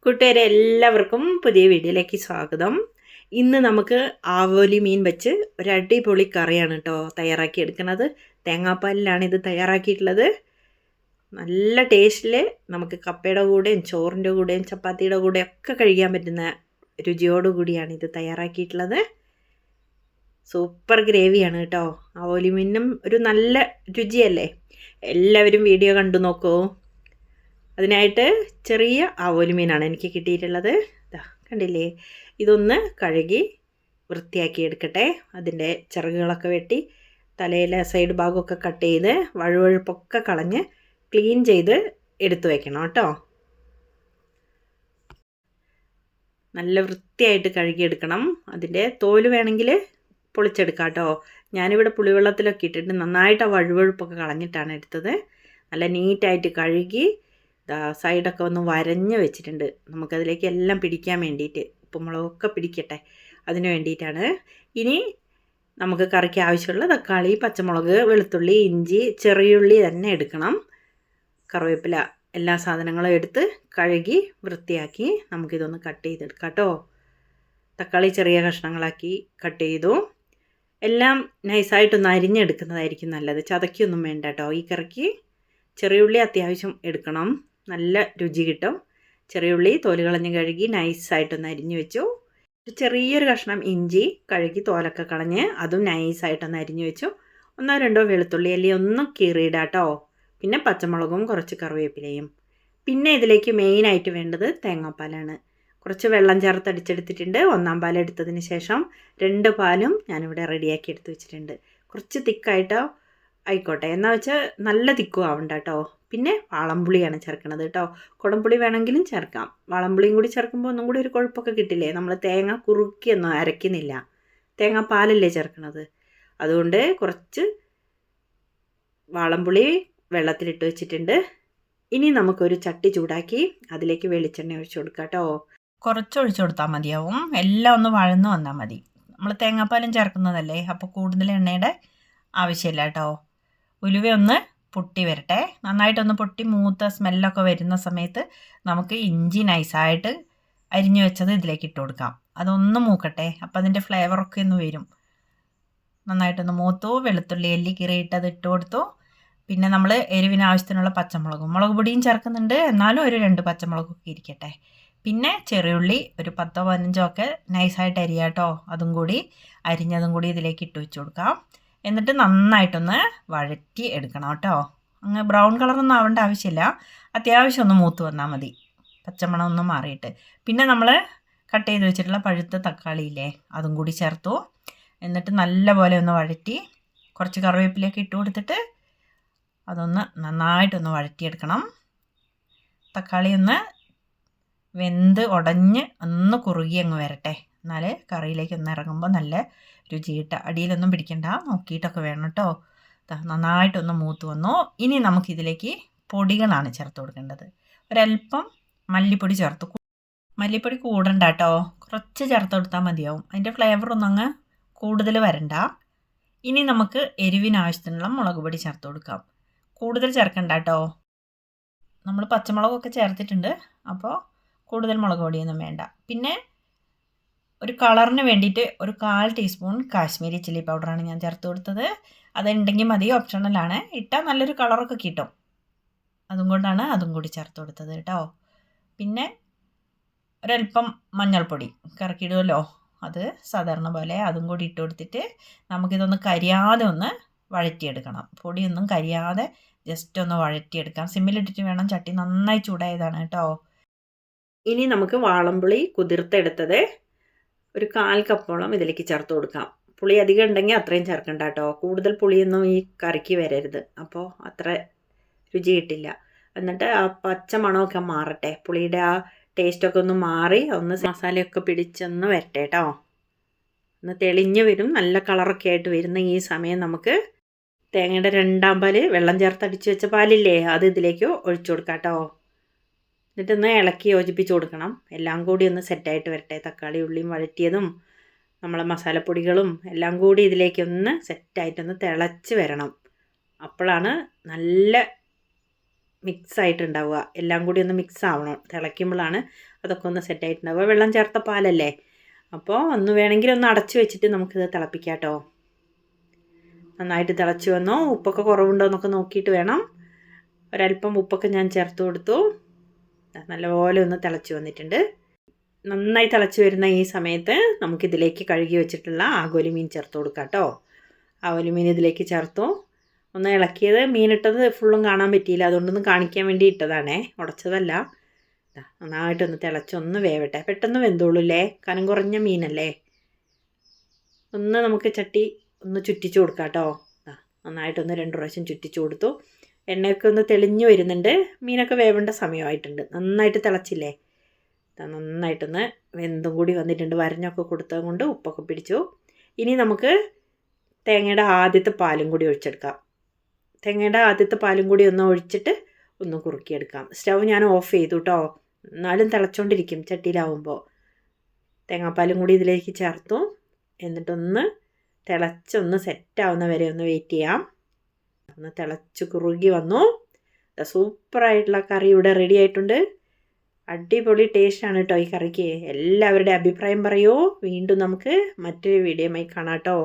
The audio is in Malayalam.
കൂട്ടുകാരെ എല്ലാവർക്കും പുതിയ വീഡിയോയിലേക്ക് സ്വാഗതം. ഇന്ന് നമുക്ക് ആവോലി മീൻ വെച്ച് ഒരു അടിപൊളി കറിയാണ് കേട്ടോ തയ്യാറാക്കി എടുക്കുന്നത്. തേങ്ങാപ്പാലിലാണ് ഇത് തയ്യാറാക്കിയിട്ടുള്ളത്. നല്ല ടേസ്റ്റിൽ നമുക്ക് കപ്പയുടെ കൂടെയും ചോറിൻ്റെ കൂടെയും ചപ്പാത്തിയുടെ കൂടെയും ഒക്കെ കഴിക്കാൻ പറ്റുന്ന രുചിയോടുകൂടിയാണ് ഇത് തയ്യാറാക്കിയിട്ടുള്ളത്. സൂപ്പർ ഗ്രേവിയാണ് കേട്ടോ. ആവോലി മീനും ഒരു നല്ല രുചിയല്ലേ. എല്ലാവരും വീഡിയോ കണ്ടു നോക്കൂ. അതിനായിട്ട് ചെറിയ ആവോലി മീനാണ് എനിക്ക് കിട്ടിയിട്ടുള്ളത്. കണ്ടില്ലേ, ഇതൊന്ന് കഴുകി വൃത്തിയാക്കി എടുക്കട്ടെ. അതിൻ്റെ ചിറകുകളൊക്കെ വെട്ടി തലയിലെ സൈഡ് ഭാഗമൊക്കെ കട്ട് ചെയ്ത് വഴുവഴുപ്പൊക്കെ കളഞ്ഞ് ക്ലീൻ ചെയ്ത് എടുത്തു വയ്ക്കണം കേട്ടോ. നല്ല വൃത്തിയായിട്ട് കഴുകിയെടുക്കണം. അതിൻ്റെ തോല് വേണമെങ്കിൽ പൊളിച്ചെടുക്കാം കേട്ടോ. ഞാനിവിടെ പുളിവെള്ളത്തിലൊക്കെ ഇട്ടിട്ട് നന്നായിട്ട് ആ വഴുവഴുപ്പൊക്കെ കളഞ്ഞിട്ടാണ് എടുത്തത്. നല്ല നീറ്റായിട്ട് കഴുകി സൈഡൊക്കെ ഒന്ന് വരഞ്ഞ് വെച്ചിട്ടുണ്ട്. നമുക്കതിലേക്ക് എല്ലാം പിടിക്കാൻ വേണ്ടിയിട്ട് ഉപ്പുമുളകൊക്കെ പിടിക്കട്ടെ, അതിന് വേണ്ടിയിട്ടാണ്. ഇനി നമുക്ക് കറിക്ക് ആവശ്യമുള്ള തക്കാളി, പച്ചമുളക്, വെളുത്തുള്ളി, ഇഞ്ചി, ചെറിയുള്ളി തന്നെ എടുക്കണം. കറിവേപ്പില, എല്ലാ സാധനങ്ങളും എടുത്ത് കഴുകി വൃത്തിയാക്കി നമുക്കിതൊന്ന് കട്ട് ചെയ്തെടുക്കാം കേട്ടോ. തക്കാളി ചെറിയ കഷ്ണങ്ങളാക്കി കട്ട് ചെയ്തു. എല്ലാം നൈസായിട്ടൊന്ന് അരിഞ്ഞെടുക്കുന്നതായിരിക്കും നല്ലത്. ചതയ്ക്കൊന്നും വേണ്ട കേട്ടോ. ഈ കറിക്ക് ചെറിയുള്ളി അത്യാവശ്യം എടുക്കണം, നല്ല രുചി കിട്ടും. ചെറിയുള്ളി തോല് കളഞ്ഞ് കഴുകി നൈസായിട്ടൊന്ന് അരിഞ്ഞു വെച്ചു. ചെറിയൊരു കഷ്ണം ഇഞ്ചി കഴുകി തോലൊക്കെ കളഞ്ഞ് അതും നൈസായിട്ടൊന്ന് അരിഞ്ഞു വെച്ചു. 1-2 വെളുത്തുള്ളി അല്ലി ഒന്ന് കീറിയിടാം കേട്ടോ. പിന്നെ പച്ചമുളകും കുറച്ച് കറിവേപ്പിലയും. പിന്നെ ഇതിലേക്ക് മെയിനായിട്ട് വേണ്ടത് തേങ്ങാപ്പാലാണ്. കുറച്ച് വെള്ളം ചേർത്ത് അടിച്ചെടുത്തിട്ടുണ്ട്. 1-ാം പാൽ എടുത്തതിന് ശേഷം 2 പാലും ഞാനിവിടെ റെഡിയാക്കി എടുത്ത് വെച്ചിട്ടുണ്ട്. കുറച്ച് തിക്കായിട്ടോ ആയിക്കോട്ടെ, എന്നാൽ വെച്ചാൽ നല്ല തിക്കും ആവണ്ട കേട്ടോ. പിന്നെ വാളംപുളിയാണ് ചേർക്കണത് കേട്ടോ. കുടംപുളി വേണമെങ്കിലും ചേർക്കാം. വാളംപുളിയും കൂടി ചേർക്കുമ്പോൾ ഒന്നും കൂടി ഒരു കൊഴുപ്പൊക്കെ കിട്ടില്ലേ. നമ്മൾ തേങ്ങ കുറുക്കിയൊന്നും അരയ്ക്കുന്നില്ല, തേങ്ങാപ്പാലല്ലേ ചേർക്കണത്. അതുകൊണ്ട് കുറച്ച് വാളംപുളി വെള്ളത്തിലിട്ട് വെച്ചിട്ടുണ്ട്. ഇനി നമുക്കൊരു ചട്ടി ചൂടാക്കി അതിലേക്ക് വെളിച്ചെണ്ണ ഒഴിച്ചു കൊടുക്കാം കേട്ടോ. കുറച്ച് ഒഴിച്ചു കൊടുത്താൽ മതിയാവും. എല്ലാം ഒന്ന് വഴന്ന് വന്നാൽ മതി. നമ്മൾ തേങ്ങാപ്പാലും ചേർക്കുന്നതല്ലേ, അപ്പോൾ കൂടുതൽ എണ്ണയുടെ ആവശ്യമില്ല കേട്ടോ. ഉലുവ ഒന്ന് പൊട്ടി വരട്ടെ. നന്നായിട്ടൊന്ന് പൊട്ടി മൂത്ത സ്മെല്ലൊക്കെ വരുന്ന സമയത്ത് നമുക്ക് ഇഞ്ചി നൈസായിട്ട് അരിഞ്ഞു വെച്ചത് ഇതിലേക്ക് ഇട്ട് കൊടുക്കാം. അതൊന്ന് മൂക്കട്ടെ, അപ്പോൾ അതിൻ്റെ ഫ്ലേവറൊക്കെ ഒന്ന് വരും. നന്നായിട്ടൊന്ന് മൂത്തു. വെളുത്തുള്ളി അല്ലി കീറിയിട്ടത് ഇട്ട് കൊടുത്തു. പിന്നെ നമ്മൾ എരിവിന് ആവശ്യത്തിനുള്ള പച്ചമുളകും, മുളക് പൊടിയും ചേർക്കുന്നുണ്ട്, എന്നാലും ഒരു 2 പച്ചമുളകൊക്കെ ഇരിക്കട്ടെ. പിന്നെ ചെറിയുള്ളി ഒരു 10-15 ഒക്കെ നൈസായിട്ട് അരിയാട്ടോ. അതും കൂടി അരിഞ്ഞതും കൂടി ഇതിലേക്ക് ഇട്ട് വെച്ച് കൊടുക്കാം. എന്നിട്ട് നന്നായിട്ടൊന്ന് വഴറ്റി എടുക്കണം കേട്ടോ. അങ്ങ് ബ്രൗൺ കളറൊന്നും ആവേണ്ട ആവശ്യമില്ല, അത്യാവശ്യം ഒന്ന് മൂത്ത് വന്നാൽ മതി, പച്ചമണം ഒന്ന് മാറിയിട്ട്. പിന്നെ നമ്മൾ കട്ട് ചെയ്ത് വെച്ചിട്ടുള്ള പഴുത്ത തക്കാളിയില്ലേ, അതും കൂടി ചേർത്തു. എന്നിട്ട് നല്ലപോലെ ഒന്ന് വഴറ്റി കുറച്ച് കറിവേപ്പിലേക്ക് ഇട്ട് കൊടുത്തിട്ട് അതൊന്ന് നന്നായിട്ടൊന്ന് വഴറ്റിയെടുക്കണം. തക്കാളി ഒന്ന് വെന്ത് ഉടഞ്ഞ് ഒന്ന് കുറുകി അങ്ങ് വരട്ടെ. എന്നാൽ കറിയിലേക്ക് ഒന്ന് ഇറങ്ങുമ്പോൾ നല്ല രുചിയിട്ട് അടിയിലൊന്നും പിടിക്കണ്ട, നോക്കിയിട്ടൊക്കെ വേണം കേട്ടോ. നന്നായിട്ടൊന്ന് മൂത്ത് വന്നു. ഇനി നമുക്കിതിലേക്ക് പൊടികളാണ് ചേർത്ത് കൊടുക്കേണ്ടത്. ഒരല്പം മല്ലിപ്പൊടി ചേർത്ത്. മല്ലിപ്പൊടി കൂടണ്ട കേട്ടോ, കുറച്ച് ചേർത്ത് കൊടുത്താൽ മതിയാവും. അതിൻ്റെ ഫ്ലേവറൊന്നും അങ്ങ് കൂടുതൽ വരണ്ട. ഇനി നമുക്ക് എരിവിനാവശ്യത്തിനുള്ള മുളക് പൊടി ചേർത്ത് കൊടുക്കാം. കൂടുതൽ ചേർക്കണ്ട കേട്ടോ. നമ്മൾ പച്ചമുളകൊക്കെ ചേർത്തിട്ടുണ്ട്, അപ്പോൾ കൂടുതൽ മുളക് പൊടിയൊന്നും വേണ്ട. പിന്നെ ഒരു കളറിന് വേണ്ടിയിട്ട് ഒരു 1/4 ടീസ്പൂൺ കാശ്മീരി ചില്ലി പൗഡറാണ് ഞാൻ ചേർത്ത് കൊടുത്തത്. അതുണ്ടെങ്കിൽ മതി, ഓപ്ഷണലാണ്. ഇട്ടാൽ നല്ലൊരു കളറൊക്കെ കിട്ടും, അതും കൊണ്ടാണ് അതും കൂടി ചേർത്ത് കൊടുത്തത് കേട്ടോ. പിന്നെ ഒരല്പം മഞ്ഞൾപ്പൊടി കറക്കിയിടുമല്ലോ, അത് സാധാരണ പോലെ അതും കൂടി ഇട്ട് കൊടുത്തിട്ട് നമുക്കിതൊന്ന് കരിയാതെ ഒന്ന് വഴറ്റിയെടുക്കണം. പൊടിയൊന്നും കരിയാതെ ജസ്റ്റ് ഒന്ന് വഴറ്റിയെടുക്കാം. സിമ്മിലിട്ടിട്ട് വേണം, ചട്ടി നന്നായി ചൂടായതാണ് കേട്ടോ. ഇനി നമുക്ക് വാളംപുളി കുതിർത്തെടുത്തത് ഒരു 1/4 കപ്പോളം ഇതിലേക്ക് ചേർത്ത് കൊടുക്കാം. പുളി അധികം ഉണ്ടെങ്കിൽ അത്രയും ചേർക്കണ്ട കേട്ടോ. കൂടുതൽ പുളിയൊന്നും ഈ കറിക്ക് വരരുത്, അപ്പോൾ അത്ര രുചി കിട്ടില്ല. എന്നിട്ട് ആ പച്ച മണമൊക്കെ മാറട്ടെ, പുളിയുടെ ആ ടേസ്റ്റൊക്കെ ഒന്ന് മാറി ഒന്ന് മസാലയൊക്കെ പിടിച്ചൊന്ന് വരട്ടെ കേട്ടോ. ഒന്ന് തെളിഞ്ഞ് വരും, നല്ല കളറൊക്കെ ആയിട്ട് വരുന്ന ഈ സമയം നമുക്ക് തേങ്ങയുടെ 2-ാം പാല് വെള്ളം ചേർത്ത് അടിച്ച് വെച്ച പാലില്ലേ, അത് ഇതിലേക്ക് ഒഴിച്ചു കൊടുക്കാം കേട്ടോ. എന്നിട്ടൊന്ന് ഇളക്കി യോജിപ്പിച്ച് കൊടുക്കണം. എല്ലാം കൂടി ഒന്ന് സെറ്റായിട്ട് വരട്ടെ. തക്കാളി ഉള്ളിയും വഴറ്റിയതും നമ്മളെ മസാലപ്പൊടികളും എല്ലാം കൂടി ഇതിലേക്കൊന്ന് സെറ്റായിട്ടൊന്ന് തിളച്ച് വരണം. അപ്പോഴാണ് നല്ല മിക്സ് ആയിട്ടുണ്ടാവുക. എല്ലാം കൂടി ഒന്ന് മിക്സ് ആവണം. തിളയ്ക്കുമ്പോഴാണ് അതൊക്കെ ഒന്ന് സെറ്റായിട്ടുണ്ടാവുക. വെള്ളം ചേർത്ത പാലല്ലേ, അപ്പോൾ ഒന്ന് വേണമെങ്കിൽ ഒന്ന് അടച്ചു വെച്ചിട്ട് നമുക്കിത് തിളപ്പിക്കാം കേട്ടോ. നന്നായിട്ട് തിളച്ച് വന്നു. ഉപ്പൊക്കെ കുറവുണ്ടോ എന്നൊക്കെ നോക്കിയിട്ട് വേണം. ഒരല്പം ഉപ്പൊക്കെ ഞാൻ ചേർത്ത് കൊടുത്തു. നല്ലപോലെ ഒന്ന് തിളച്ച് വന്നിട്ടുണ്ട്. നന്നായി തിളച്ച് വരുന്ന ഈ സമയത്ത് നമുക്കിതിലേക്ക് കഴുകി വെച്ചിട്ടുള്ള ആഗോലി മീൻ ചേർത്ത് കൊടുക്കാം കേട്ടോ. ആഗോലി മീൻ ഇതിലേക്ക് ചേർത്തു. ഒന്ന് ഇളക്കിയത്, മീനിട്ടത് ഫുള്ളും കാണാൻ പറ്റിയില്ല, അതുകൊണ്ടൊന്ന് കാണിക്കാൻ വേണ്ടി ഇട്ടതാണേ, ഉടച്ചതല്ല. നന്നായിട്ടൊന്ന് തിളച്ചൊന്ന് വേവട്ടെ. പെട്ടെന്ന് വെന്തോളൂല്ലേ, കനം കുറഞ്ഞ മീനല്ലേ. ഒന്ന് നമുക്ക് ചട്ടി ഒന്ന് ചുറ്റിച്ച് കൊടുക്കാം കേട്ടോ. നന്നായിട്ടൊന്ന് 2 പ്രാവശ്യം ചുറ്റിച്ച് കൊടുത്തു. എണ്ണയൊക്കെ ഒന്ന് തെളിഞ്ഞു വരുന്നുണ്ട്. മീനൊക്കെ വേവേണ്ട സമയമായിട്ടുണ്ട്. നന്നായിട്ട് തിളച്ചില്ലേ, നന്നായിട്ടൊന്ന് വെന്തും കൂടി വന്നിട്ടുണ്ട്. വരഞ്ഞൊക്കെ കൊടുത്തത് കൊണ്ട് ഉപ്പൊക്കെ പിടിച്ചു. ഇനി നമുക്ക് തേങ്ങയുടെ ആദ്യത്തെ പാലും കൂടി ഒഴിച്ചെടുക്കാം. തേങ്ങയുടെ ആദ്യത്തെ പാലും കൂടി ഒന്ന് ഒഴിച്ചിട്ട് ഒന്ന് കുറുക്കിയെടുക്കാം. സ്റ്റൗ ഞാൻ ഓഫ് ചെയ്തു കേട്ടോ, എന്നാലും തിളച്ചുകൊണ്ടിരിക്കും ചട്ടിയിലാവുമ്പോൾ. തേങ്ങാപ്പാലും കൂടി ഇതിലേക്ക് ചേർത്തു. എന്നിട്ടൊന്ന് തിളച്ചൊന്ന് സെറ്റാവുന്ന വരെ ഒന്ന് വെയിറ്റ് ചെയ്യാം. ഒന്ന് തിളച്ച് കുറുകി വന്നു. സൂപ്പറായിട്ടുള്ള കറി ഇവിടെ റെഡി ആയിട്ടുണ്ട്. അടിപൊളി ടേസ്റ്റാണ് കേട്ടോ ഈ കറിക്ക്. എല്ലാവരുടെ അഭിപ്രായം പറയൂ. വീണ്ടും നമുക്ക് മറ്റൊരു വീഡിയോയുമായി കാണാം കേട്ടോ.